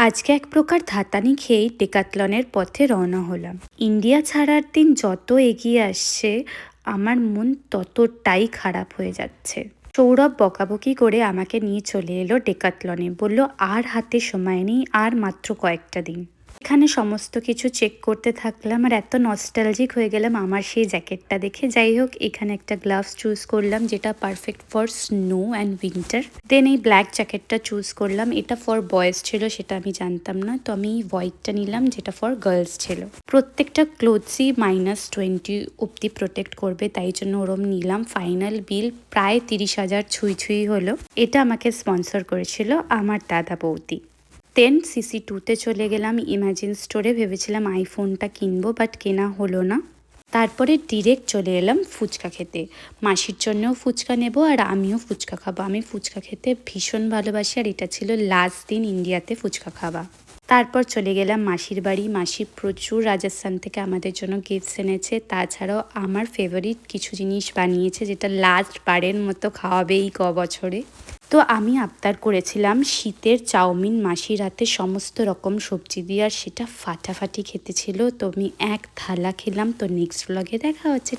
আজকে এক প্রকার ধাতানি খেয়েই ডেকাথলনের পথে রওনা হলাম। ইন্ডিয়া ছাড়ার দিন যত এগিয়ে আসছে আমার মন ততটাই খারাপ হয়ে যাচ্ছে। সৌরভ বকাবকি করে আমাকে নিয়ে চলে এলো ডেকাথলনে, বলল আর হাতে সময় নেই, আর মাত্র কয়েকটা দিন। এখানে সমস্ত কিছু চেক করতে থাকলাম আর এত নস্টালজিক হয়ে গেলাম আমার সেই জ্যাকেটটা দেখে। যাই হোক, এখানে একটা গ্লাভস চুজ করলাম যেটা perfect for snow and winter. Then এই ব্ল্যাক জ্যাকেটটা চুজ করলাম, এটা ফর বয়েজ ছিল, সেটা আমি জানতাম না, তো আমি হোয়াইটটা নিলাম যেটা ফর গার্লস ছিল। প্রত্যেকটা ক্লোথসই -20 অব্দি প্রোটেক্ট করবে, তাই জন্য ওরম নিলাম। ফাইনাল বিল প্রায় 30,000 ছুঁই হলো। এটা আমাকে স্পন্সর করেছিল আমার দাদা বৌদি। দেন CC2-তে চলে গেলাম ইমাজিন স্টোরে। ভেবেছিলাম আইফোনটা কিনবো, বাট কেনা হলো না। তারপরে ডিরেক্ট চলে এলাম ফুচকা খেতে। মাসির জন্যও ফুচকা নেব আর আমিও ফুচকা খাবো। আমি ফুচকা খেতে ভীষণ ভালোবাসি আর এটা ছিল লাস্ট দিন ইন্ডিয়াতে ফুচকা খাওয়া। তারপর চলে গেলাম মাসির বাড়ি। মাসি প্রচুর রাজস্থান থেকে আমাদের জন্য গিফটস এনেছে, তাছাড়াও আমার ফেভারিট কিছু জিনিস বানিয়েছে যেটা লাস্ট বারের মতো খাওয়াবে এই বছরে। তো আমি আবদার করেছিলাম শীতের চাউমিন মাসির হাতে সমস্ত রকম সবজি দিয়ে, আর সেটা ফাটাফাটি খেতে ছিল। তো আমি এক থালা খেলাম। তো নেক্সট ব্লগে দেখা হচ্ছে।